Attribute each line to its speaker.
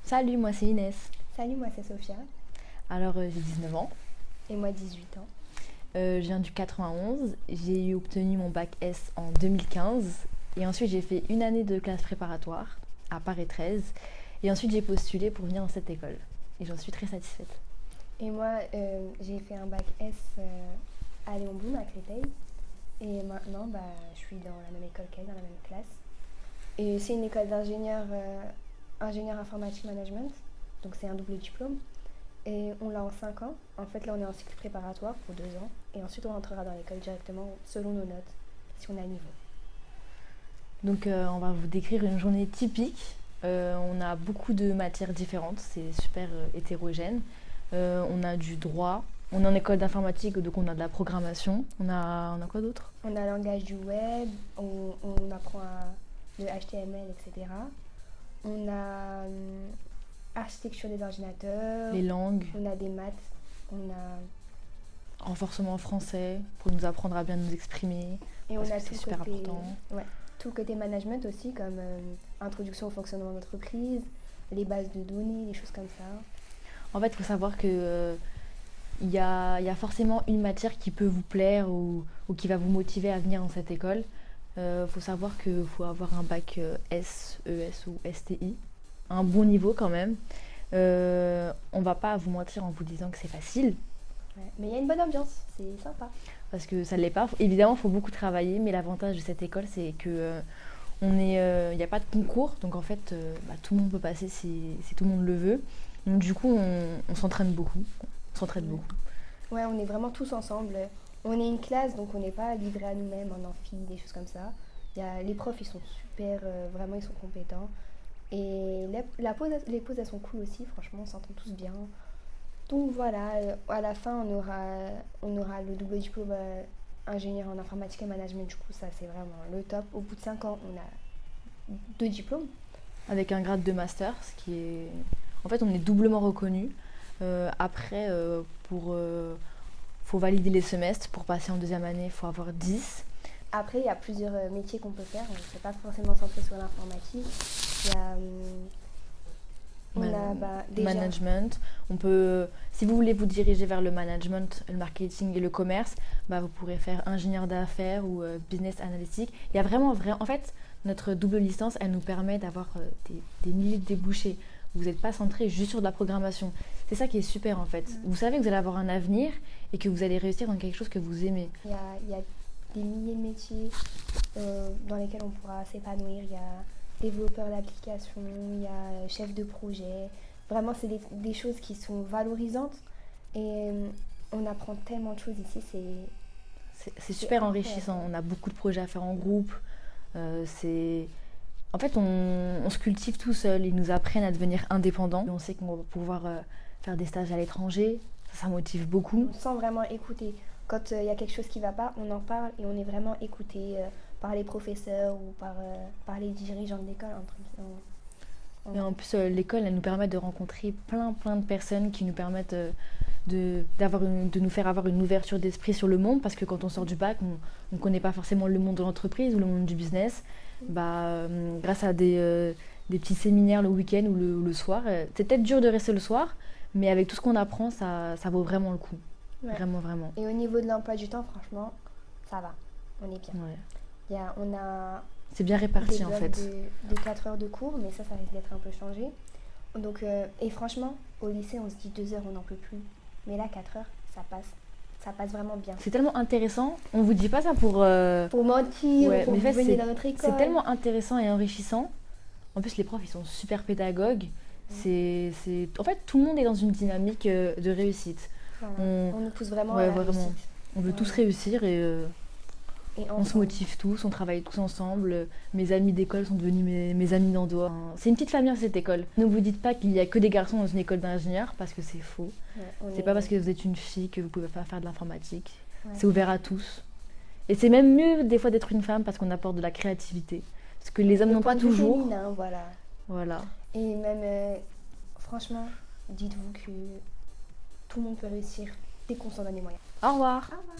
Speaker 1: Salut, moi c'est Inès.
Speaker 2: Salut, moi c'est Sophia.
Speaker 1: Alors j'ai 19 ans,
Speaker 2: Et moi 18 ans.
Speaker 1: je viens du 91, j'ai obtenu mon bac S en 2015 et ensuite j'ai fait une année de classe préparatoire à Paris 13 et ensuite j'ai postulé pour venir dans cette école et j'en suis très satisfaite.
Speaker 2: Et moi j'ai fait un bac S à Léon Blum à Créteil. Et maintenant je suis dans la même école qu'elle, dans la même classe. Et c'est une école d'ingénieur ingénieur informatique management. Donc c'est un double diplôme. Et on l'a en 5 ans. En fait là on est en cycle préparatoire pour 2 ans. Et ensuite on rentrera dans l'école directement selon nos notes, si on est à niveau.
Speaker 1: Donc on va vous décrire une journée typique. On a beaucoup de matières différentes, c'est super hétérogène. On a du droit, on est en école d'informatique, donc on a de la programmation. On a quoi d'autre?
Speaker 2: On a le langage du web, on apprend le HTML, etc. On a architecture des ordinateurs,
Speaker 1: Les langues,
Speaker 2: on a des maths, on a,
Speaker 1: renforcement français pour nous apprendre à bien nous exprimer.
Speaker 2: et on
Speaker 1: Parce
Speaker 2: a
Speaker 1: que c'est
Speaker 2: tout
Speaker 1: super
Speaker 2: côté,
Speaker 1: important.
Speaker 2: ouais, tout côté management aussi, comme introduction au fonctionnement d'entreprise, les bases de données, des choses comme ça.
Speaker 1: En fait, il faut savoir que il y a forcément une matière qui peut vous plaire ou qui va vous motiver à venir dans cette école. Faut savoir qu'il faut avoir un bac S, ES ou STI, un bon niveau quand même. On va pas vous mentir en vous disant que c'est facile,
Speaker 2: Ouais. Mais il y a une bonne ambiance, c'est sympa.
Speaker 1: parce que ça ne l'est pas. Évidemment, il faut beaucoup travailler, mais l'avantage de cette école, c'est que il n'y a pas de concours, donc en fait, tout le monde peut passer si tout le monde le veut. Donc du coup, on s'entraîne beaucoup. On s'entraîne
Speaker 2: Ouais.
Speaker 1: beaucoup.
Speaker 2: Ouais, on est vraiment tous ensemble. On est une classe, donc on n'est pas livré à nous-mêmes en amphi, des choses comme ça. Les profs, ils sont super, vraiment, ils sont compétents. Et les pauses, elles sont cool aussi, franchement, on s'entend tous bien. Donc voilà, à la fin, on aura le double diplôme ingénieur en informatique et management. Du coup, ça, c'est vraiment le top. Au bout de 5 ans, on a 2 diplômes.
Speaker 1: Avec un grade de master, ce qui est... En fait, on est doublement reconnu. Après, faut valider les semestres. Pour passer en deuxième année, il faut avoir 10.
Speaker 2: Après, il y a plusieurs métiers qu'on peut faire. On ne s'est pas forcément centré sur l'informatique. Il y a, on a déjà...
Speaker 1: Management. Si vous voulez vous diriger vers le management, le marketing et le commerce, vous pourrez faire ingénieur d'affaires ou business analytique. Il y a vraiment, en fait, notre double licence, elle nous permet d'avoir des milliers de débouchés. Vous n'êtes pas centré juste sur de la programmation. C'est ça qui est super en fait. Vous savez que vous allez avoir un avenir et que vous allez réussir dans quelque chose que vous aimez.
Speaker 2: Il y a des milliers de métiers dans lesquels on pourra s'épanouir. Il y a développeur d'application, il y a chef de projet. Vraiment, c'est des choses qui sont valorisantes et on apprend tellement de choses ici.
Speaker 1: C'est super enrichissant. On a beaucoup de projets à faire en groupe. En fait, on se cultive tout seul. Ils nous apprennent à devenir indépendants. On sait qu'on va pouvoir faire des stages à l'étranger. Ça motive beaucoup.
Speaker 2: On se sent vraiment écouté. Quand il y a quelque chose qui ne va pas, on en parle et on est vraiment écouté par les professeurs ou par les dirigeants de l'école.
Speaker 1: Et en plus, l'école, elle nous permet de rencontrer plein de personnes qui nous permettent de nous faire avoir une ouverture d'esprit sur le monde. Parce que quand on sort du bac, on ne connaît pas forcément le monde de l'entreprise ou le monde du business. Grâce à des petits séminaires le week-end ou le soir, c'est peut-être dur de rester le soir, mais avec tout ce qu'on apprend, ça vaut vraiment le coup.
Speaker 2: Ouais.
Speaker 1: Vraiment, vraiment.
Speaker 2: Et au niveau de l'emploi du temps, franchement, ça va. On est bien.
Speaker 1: Ouais.
Speaker 2: On a
Speaker 1: C'est bien réparti
Speaker 2: des
Speaker 1: en
Speaker 2: blocs
Speaker 1: fait.
Speaker 2: de 4 heures de cours, mais ça risque d'être un peu changé. Donc, et franchement, au lycée, on se dit 2 heures, on n'en peut plus. Mais là, 4 heures, ça passe vraiment bien.
Speaker 1: C'est tellement intéressant. On vous dit pas ça pour
Speaker 2: mentir,
Speaker 1: ouais,
Speaker 2: pour
Speaker 1: mais
Speaker 2: vous venir dans notre école.
Speaker 1: C'est tellement intéressant et enrichissant. En plus, les profs, ils sont super pédagogues. En fait, tout le monde est dans une dynamique de réussite.
Speaker 2: Voilà. On nous pousse vraiment à la réussite.
Speaker 1: On veut tous réussir et on se
Speaker 2: ensemble.
Speaker 1: motive tous, on travaille tous ensemble. Mes amis d'école sont devenus mes amis d'en dehors. C'est une petite famille cette école. Ne vous dites pas qu'il n'y a que des garçons dans une école d'ingénieurs parce que c'est faux. C'est pas parce que vous êtes une fille que vous pouvez pas faire de l'informatique.
Speaker 2: Ouais.
Speaker 1: C'est ouvert à tous. Et c'est même mieux des fois d'être une femme parce qu'on apporte de la créativité. Parce que les hommes n'ont pas toujours.
Speaker 2: Féminin, voilà. Et même, franchement, dites-vous que tout le monde peut réussir dès qu'on s'en donne les moyens.
Speaker 1: Au revoir.
Speaker 2: Au revoir.